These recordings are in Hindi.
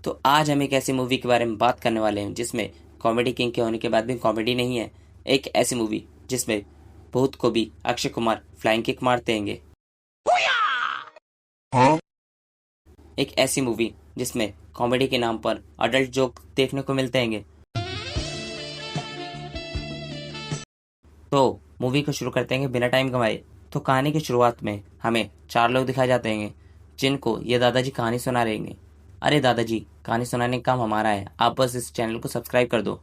तो आज हम एक ऐसी मूवी के बारे में बात करने वाले हैं जिसमें कॉमेडी किंग के होने के बाद भी कॉमेडी नहीं है। एक ऐसी मूवी जिसमें भूत को भी अक्षय कुमार फ्लाइंग किक मारते हैं। एक ऐसी मूवी जिसमें कॉमेडी के नाम पर अडल्ट जोक देखने को मिलते हैं। तो मूवी को शुरू करते हैं बिना टाइम गंवाए। तो कहानी की शुरुआत में हमें 4 लोग दिखाए जाते हैं जिनको ये दादाजी कहानी सुना रहे हैं। अरे दादाजी, कहानी सुनाने का काम हमारा है, आप बस इस चैनल को सब्सक्राइब कर दो।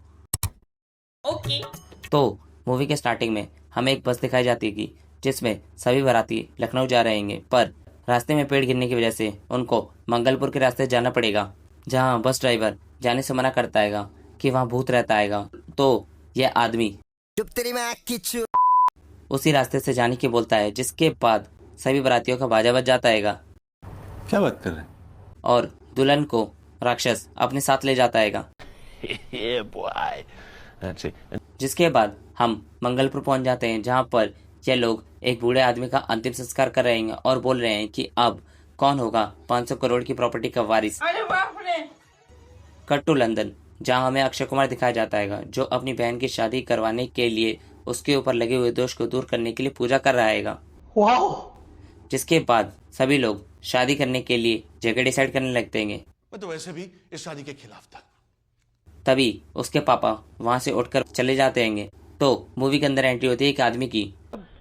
ओके। तो मूवी के स्टार्टिंग में हमें एक बस दिखाई जाती है जिसमें सभी बाराती लखनऊ जा रहे हैं, पर रास्ते में पेड़ गिरने की वजह से उनको मंगलपुर के रास्ते जाना पड़ेगा, जहां बस ड्राइवर जाने से मना करता है कि वहां भूत रहता है। तो यह आदमी उसी रास्ते से जाने की बोलता है, जिसके बाद सभी बारातियों का बाजा बज जाता है। क्या बात कर रहे हैं? और दुल्हन को राक्षस अपने साथ ले जाता है। जिसके बाद हम मंगलपुर पहुंच जाते हैं, जहां पर ये लोग एक बूढ़े आदमी का अंतिम संस्कार कर रहे हैं और बोल रहे हैं कि अब कौन होगा 500 करोड़ की प्रॉपर्टी का वारिस। कट टू लंदन, जहां हमें अक्षय कुमार दिखाया जाता है जो अपनी बहन की शादी करवाने के लिए उसके ऊपर लगे हुए दोष को दूर करने के लिए पूजा कर रहा है। जिसके बाद सभी लोग शादी करने के लिए जगह डिसाइड करने लगते हैं। मैं तो वैसे भी इस शादी के खिलाफ था। तभी उसके पापा वहां से उठकर चले जाते हैं। तो मूवी के अंदर एंट्री होती है एक आदमी की,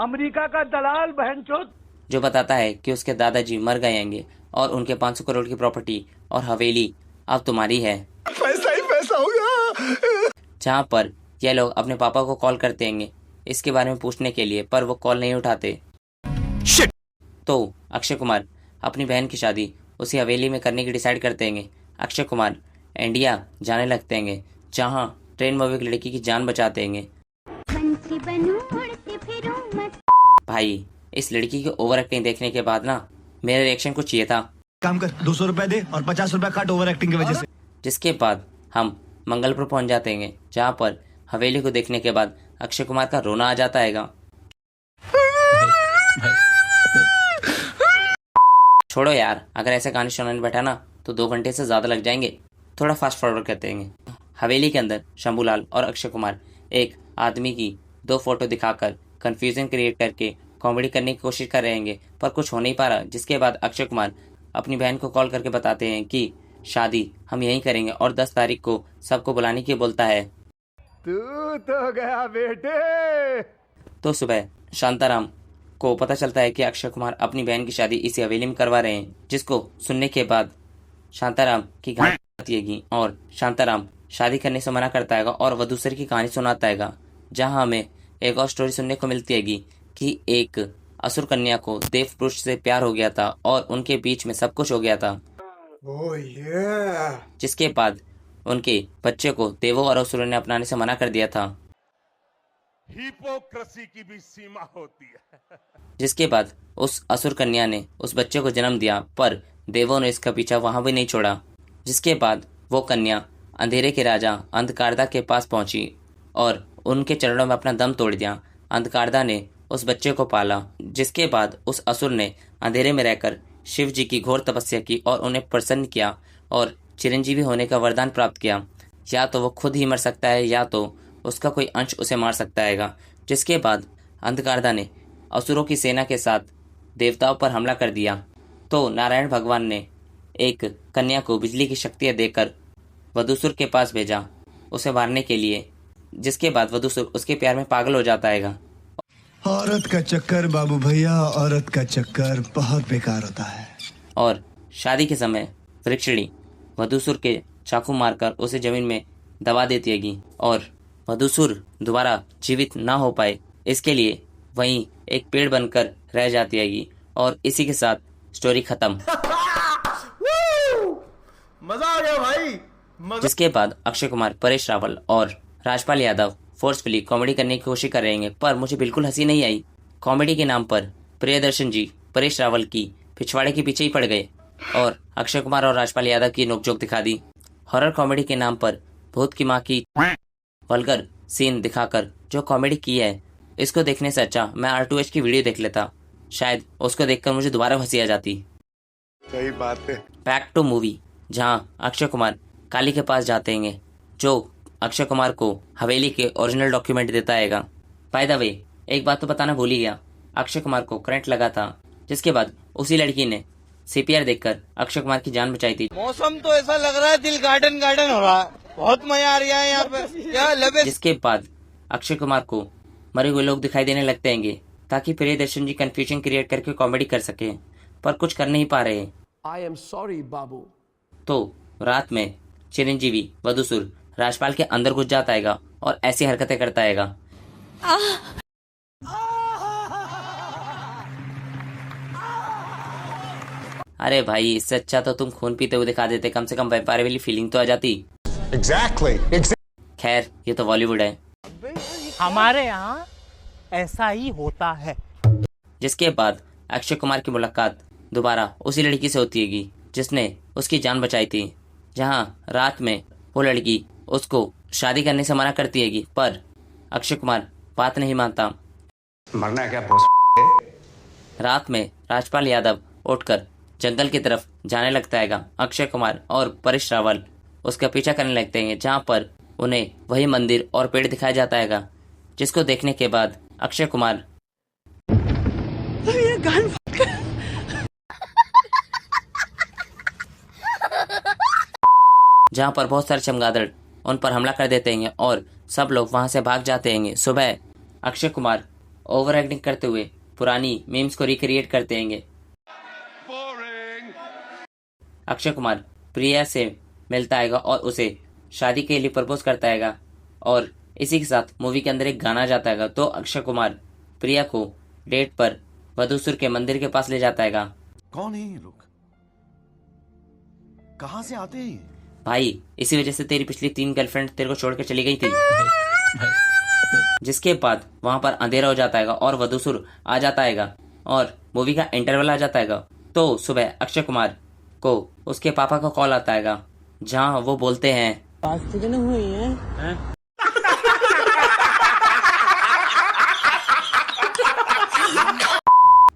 अमेरिका का दलाल बहनचोद, जो बताता है कि उसके दादाजी मर गए हैं और उनके 500 करोड़ की प्रॉपर्टी और हवेली अब तुम्हारी है। पैसा ही पैसा होगा। जहाँ पर यह लोग अपने पापा को कॉल करते हैं इसके बारे में पूछने के लिए, पर वो कॉल नहीं उठाते। Shit! तो अक्षय कुमार अपनी बहन की शादी उसी हवेली में करने की डिसाइड करते हैं। अक्षय कुमार इंडिया जाने लगते हैं, जहां ट्रेन में एक लड़की की जान बचाते हैं। भाई, इस लड़की की ओवर एक्टिंग देखने के बाद ना मेरा रिएक्शन कुछ ये था, काम कर 200 रुपए दे और 50 रुपए काट ओवर एक्टिंग की वजह से। जिसके बाद हम मंगलपुर पहुंच जाते हैं, जहां पर हवेली को देखने के बाद अक्षय कुमार का रोना आ जाता है। छोड़ो यार, अगर ऐसे कहानी सुनाने बैठा ना तो 2 घंटे से ज्यादा लग जाएंगे। थोड़ा फास्ट फॉरवर्ड करते हैं। हवेली के अंदर शंभूलाल और अक्षय कुमार एक आदमी की 2 फोटो दिखाकर कंफ्यूजन क्रिएट करके कॉमेडी करने की कोशिश कर रहे हैं, पर कुछ हो नहीं पा रहा। जिसके बाद अक्षय कुमार अपनी बहन को कॉल करके बताते हैं कि शादी हम यहीं करेंगे और 10 तारीख को सबको बुलाने की बोलता है। तू तो गया बेटे। तो सुबह शांताराम को पता चलता है कि अक्षय कुमार अपनी बहन की शादी इसी हवेली में करवा रहे हैं, जिसको सुनने के बाद शांताराम की कहानी आती है और शांताराम शादी करने से मना करता है और वधूसर की कहानी सुनाता है, जहां हमें एक और स्टोरी सुनने को मिलती है कि एक असुर कन्या को देव पुरुष से प्यार हो गया था और उनके बीच में सब कुछ हो गया था। जिसके बाद उनके बच्चे को देवों और असुरों ने अपनाने से मना कर दिया था। हिपोक्रेसी की भी सीमा होती है। जिसके बाद उस असुर कन्या ने उस बच्चे को जन्म दिया, पर देवों ने इसका पीछा वहां भी नहीं छोड़ा। जिसके बाद वो कन्या अंधेरे के राजा अंधकारदा के पास पहुंची और उनके चरणों में अपना दम तोड़ दिया। अंधकारदा ने उस बच्चे को पाला। जिसके बाद उस असुर ने अंधेरे में रहकर शिव जी की घोर तपस्या की और उन्हें प्रसन्न किया और चिरंजीवी होने का वरदान प्राप्त किया। या तो वो खुद ही मर सकता है या तो उसका कोई अंश उसे मार सकता है। जिसके बाद अंधकारदा ने असुरों की सेना के साथ देवताओं पर हमला कर दिया। तो नारायण भगवान ने एक कन्या को बिजली की शक्तियाँ देकर वधूसुर के पास भेजा उसे मारने के लिए। जिसके बाद वधूसुर उसके प्यार में पागल हो जाता है। औरत का चक्कर बाबू भैया, औरत का चक्कर बहुत बेकार होता है। और शादी के समय वृक्षिणी वधूसुर के चाकू मारकर उसे जमीन में दबा देती है और वधूसुर दोबारा जीवित ना हो पाए इसके लिए वहीं एक पेड़ बनकर रह जाती है। और इसी के साथ स्टोरी खत्म। मजा आ गया भाई। जिसके बाद अक्षय कुमार, परेश रावल और राजपाल यादव फोर्सफुली कॉमेडी करने की कोशिश कर रहे हैं, पर मुझे बिल्कुल हंसी नहीं आई। कॉमेडी के नाम पर प्रियदर्शन जी परेश रावल की पिछवाड़े के पीछे ही पड़ गए और अक्षय कुमार और राजपाल यादव की नोकझोंक दिखा दी। हॉरर कॉमेडी के नाम पर भूत की माँ की वल्गर सीन दिखाकर जो कॉमेडी की है, इसको देखने से अच्छा मैं R2H की वीडियो देख लेता। शायद उसको देखकर मुझे दोबारा हंसी आ जाती। सही बात है। Back to movie. जहां अक्षय कुमार काली के पास जाते हैं, जो अक्षय कुमार को हवेली के ओरिजिनल डॉक्यूमेंट देता है। बाय द वे, एक बात तो बताना भूल ही गया, अक्षय कुमार को करंट लगा था, जिसके बाद उसी लड़की ने सीपीआर देखकर अक्षय कुमार की जान बचाई थी। मौसम तो ऐसा लग रहा है दिल गार्डन गार्डन हो रहा है, बहुत मजा आ रहा है यहाँ पे। क्या लबे। जिसके बाद अक्षय कुमार को मरे हुए लोग दिखाई देने लगते हैं, ताकि प्रियदर्शन जी कंफ्यूजन क्रिएट करके कॉमेडी कर सके, पर कुछ कर नहीं पा रहे। आई एम सॉरी बाबू। तो रात में चिरंजीवी वधूसुर राजपाल के अंदर घुस जाता है और ऐसी हरकतें करता है। अरे भाई, इससे अच्छा तो तुम खून पीते हुए दिखा देते, कम से कम व्यापार वाली फीलिंग तो आ जाती। खैर, ये तो बॉलीवुड है। हमारे यहाँ ऐसा ही होता है। जिसके बाद अक्षय कुमार की मुलाकात दोबारा उसी लड़की से होती है जिसने उसकी जान बचाई थी। जहां रात में वो लड़की उसको शादी करने से मना करती है, पर अक्षय कुमार बात नहीं मानता। मरना है क्या बॉस? रात में राजपाल यादव उठकर जंगल की तरफ जाने लगता है। अक्षय कुमार और परेश रावल उसका पीछा करने लगते हैं, जहां पर उन्हें वही मंदिर और पेड़ दिखाया जाता है, जिसको देखने के बाद अक्षय कुमार जहां पर बहुत सारे चमगादड़ उन पर हमला कर देते हैं और सब लोग वहां से भाग जाते हैं। सुबह अक्षय कुमार ओवर एक्टिंग करते हुए पुरानी मीम्स को रिक्रिएट करते हैं। अक्षय कुमार प्रिया से मिलता है और उसे शादी के लिए प्रपोज करता है, और इसी के साथ मूवी के अंदर एक गाना जाता है। तो अक्षय कुमार प्रिया को डेट पर वधूसुर के मंदिर के पास ले जाता है। कौन है ये लोग? कहां से आते हैं? भाई, इसी वजह से तेरी पिछली 3 गर्लफ्रेंड तेरे को छोड़ के चली गई थी। जिसके बाद वहां पर अंधेरा हो जाता है और वधूसुर आ जाता है और मूवी का इंटरवल आ जाता है। तो सुबह अक्षय कुमार को उसके पापा का कॉल आता है, जहां वो बोलते हैं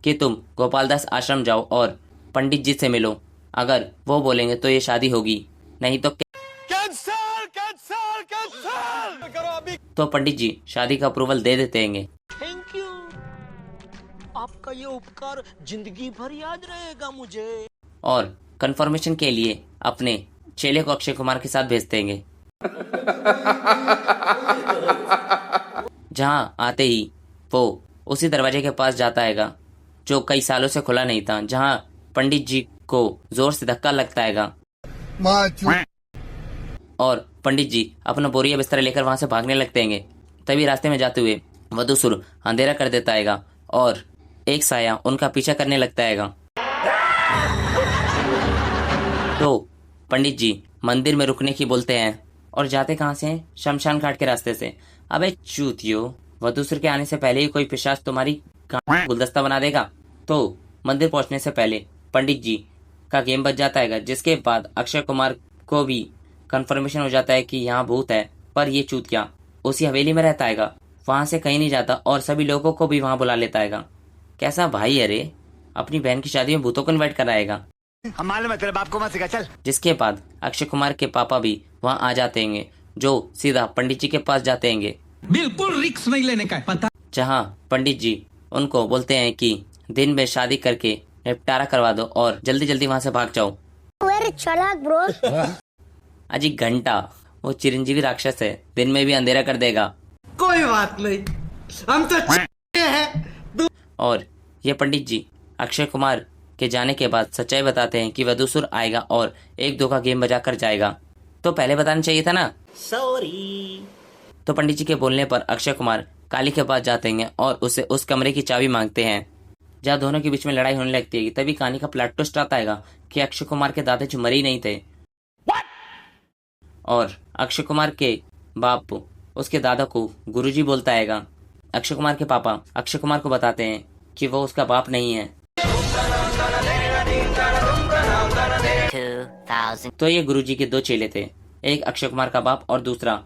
कि तुम गोपालदास आश्रम जाओ और पंडित जी से मिलो। अगर वो बोलेंगे तो ये शादी होगी, नहीं तो कैंसल कैंसल कैंसल करो अभी। तो पंडित जी शादी का अप्रूवल दे देते हैं। थैंक यू, आपका ये उपकार जिंदगी भर याद रहेगा मुझे। और कंफर्मेशन के लिए अपने चेले को अक्षय कुमार के साथ भेजते हैं। जहां आते ही वो उसी दरवाजे के पास जाता है जो कई सालों से खुला नहीं था, जहां पंडित जी को जोर से धक्का लगता है और पंडित जी अपना बोरिया बिस्तर लेकर वहां से भागने लगते हैं। तभी रास्ते में जाते हुए वधूसुर अंधेरा कर देता है और एक साया उनका पीछा करने लगता है। तो पंडित जी मंदिर में रुकने की बोलते हैं और जाते कहां से हैं? शमशान घाट के रास्ते से। अबे चूतियो, वधूसुर के आने से पहले ही कोई पिशाच तुम्हारी गुलदस्ता बना देगा। तो मंदिर पहुंचने से पहले पंडित जी का गेम बच जाता है, जिसके बाद अक्षय कुमार को भी कंफर्मेशन हो जाता है कि यहाँ भूत है, पर ये चूतिया उसी हवेली में रहता है, वहां से कहीं नहीं जाता और सभी लोगों को भी वहां बुला लेता है। कैसा भाई, अरे अपनी बहन की शादी में भूतों को इन्वाइट कराएगा। तेरे बाप को मत सिखा, चल। जिसके बाद अक्षय कुमार के पापा भी वहां आ जाते हैं, जो सीधा पंडित जी के पास जाते हैं। बिल्कुल रिस्क नहीं लेने का पता। जहां पंडित जी उनको बोलते हैं कि दिन में शादी करके निपटारा करवा दो और जल्दी जल्दी वहां से भाग जाओ। चालाक ब्रो। अजी घंटा, वो चिरंजीवी राक्षस है, दिन में भी अंधेरा कर देगा। कोई बात नहीं, हम तो हैं। और ये पंडित जी अक्षय कुमार के जाने के बाद सच्चाई बताते हैं कि वधूसुर आएगा और 1-2 का गेम बजा कर जाएगा। तो पहले बताना चाहिए था ना। सॉरी। तो पंडित जी के बोलने पर अक्षय कुमार काली के पास जाते हैं और उससे उस कमरे की चाबी मांगते हैं, जहाँ दोनों के बीच में लड़ाई होने लगती है। तभी कहानी का प्लॉट ट्विस्ट आता है कि अक्षय कुमार के दादाजी मरे ही नहीं थे। और अक्षय कुमार के बाप उसके दादा को गुरुजी बोलता है। अक्षय कुमार के पापा अक्षय कुमार को बताते हैं कि वो उसका बाप नहीं है। 2000। तो ये गुरुजी के 2 चेले थे, एक अक्षय कुमार का बाप और दूसरा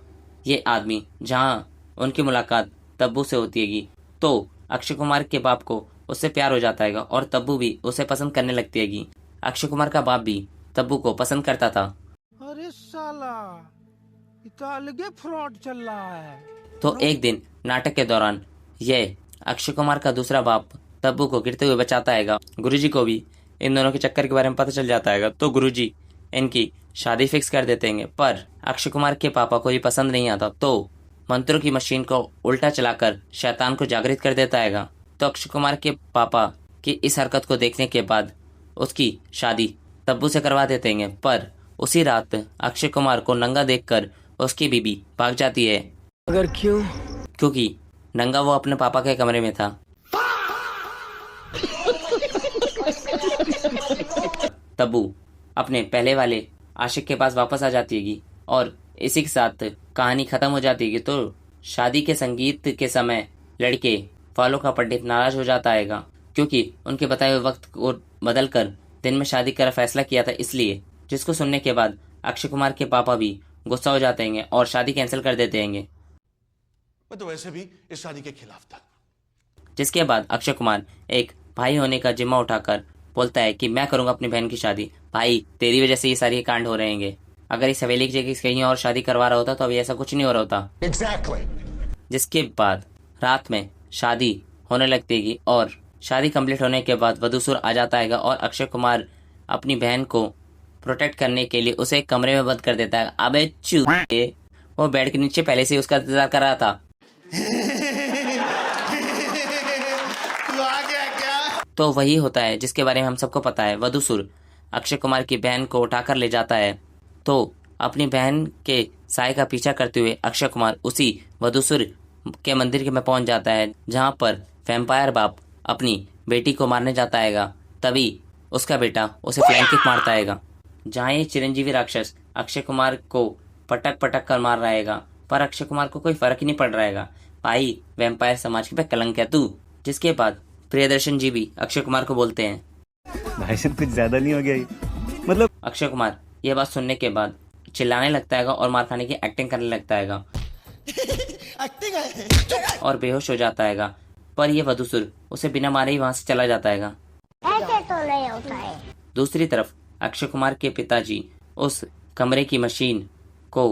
ये आदमी, जहां उनकी मुलाकात तब्बू से होती है। तो अक्षय कुमार के बाप को उससे प्यार हो जाता है और तब्बू भी उसे पसंद करने लगती है। अक्षय कुमार का बाप भी तब्बू को पसंद करता था। अरे साला इतना अलगे फ्रॉड चल रहा है। तो एक दिन नाटक के दौरान यह अक्षय कुमार का दूसरा बाप तब्बू को गिरते हुए बचाता है। गुरुजी को भी इन दोनों के चक्कर के बारे में पता चल जाता है, तो गुरुजी इनकी शादी फिक्स कर देते हैं। पर अक्षय कुमार के पापा को ये पसंद नहीं आता, तो मंत्रों की मशीन को उल्टा चलाकर शैतान को जागृत कर देता है। तो अक्षय कुमार के पापा की इस हरकत को देखने के बाद उसकी शादी तब्बू से करवा देते हैं। पर उसी रात अक्षय कुमार को नंगा देखकर उसकी बीबी भाग जाती है। अगर क्यों? क्योंकि नंगा वो अपने पापा के कमरे में था। तब्बू अपने पहले वाले आशिक के पास वापस आ जाती है और इसी के साथ कहानी खत्म हो जाती है। तो शादी के संगीत के समय लड़के फालो का पंडित नाराज हो जाता है, क्योंकि उनके बताए हुए वक्त को बदलकर दिन में शादी का फैसला किया था, इसलिए जिसको सुनने के बाद अक्षय कुमार के पापा भी गुस्सा हो जाते हैं और शादी कैंसिल कर देते हैं। मैं तो वैसे भी इस शादी के खिलाफ था। जिसके बाद अक्षय कुमार एक भाई होने का जिम्मा उठाकर बोलता है कि मैं करूंगा अपनी बहन की शादी। भाई, तेरी वजह से ये सारे कांड हो रहे हैं। अगर इस हवेली की जगह कहीं और शादी करवा रहा होता तो अभी ऐसा कुछ नहीं हो रहा होता। जिसके बाद रात में शादी होने लगती है और शादी कंप्लीट होने के बाद वधूसुर आ जाता है और अक्षय कुमार अपनी बहन को प्रोटेक्ट करने के लिए उसे एक कमरे में बंद कर देता है। अबे चूतिए, वो बेड के नीचे पहले से उसका इंतजार कर रहा था। तो वही होता है जिसके बारे में हम सबको पता है। वधूसुर अक्षय कुमार की बहन को उठाकर ले जाता है। तो अपनी बहन के साय का पीछा करते हुए अक्षय कुमार उसी वधूसुर के मंदिर में पहुंच जाता है, जहां पर वैम्पायर बाप अपनी बेटी को मारने जाता है। तभी उसका बेटा उसे फ्लाइंग किक मारता है, जहां ये चिरंजीवी राक्षस अक्षय कुमार को पटक पटक कर मार रहा है। पर अक्षय कुमार को कोई फर्क ही नहीं पड़ रहा है। भाई, वैम्पायर समाज पे कलंक है तू। जिसके बाद प्रियदर्शन जी भी अक्षय कुमार को बोलते हैं, भाई साहब कुछ ज्यादा नहीं हो गया मतलब। अक्षय कुमार यह बात सुनने के बाद चिल्लाने लगता है और मार खाने की एक्टिंग करने लगता है और बेहोश हो जाता है। पर यह वधूसुर उसे बिना मारे ही वहां से चला जाता है। ऐसे तो नहीं होता है। दूसरी तरफ अक्षय कुमार के पिताजी उस कमरे की मशीन को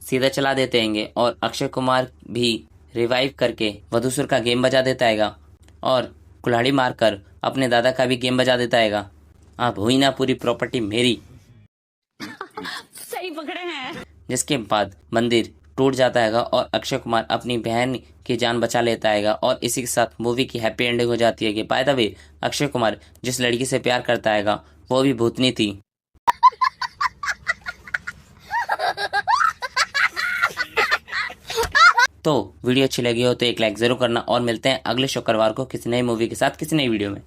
सीधा चला देते हैं और अक्षय कुमार भी रिवाइव करके वधूसुर का गेम बजा देता है और कुल्हाड़ी मारकर अपने दादा का भी गेम बजा देता है। अब हुई ना पूरी प्रॉपर्टी मेरी। सही पकड़े हैं। जिसके बाद मंदिर टूट जाता है और अक्षय कुमार अपनी बहन की जान बचा लेता है और इसी के साथ मूवी की हैप्पी एंडिंग हो जाती है। कि by the way, Akshay Kumar जिस लड़की से प्यार करता है वो भी भूतनी थी। तो वीडियो अच्छी लगी हो तो एक लाइक जरूर करना और मिलते हैं अगले शुक्रवार को किसी नई मूवी के साथ किसी नई वीडियो में।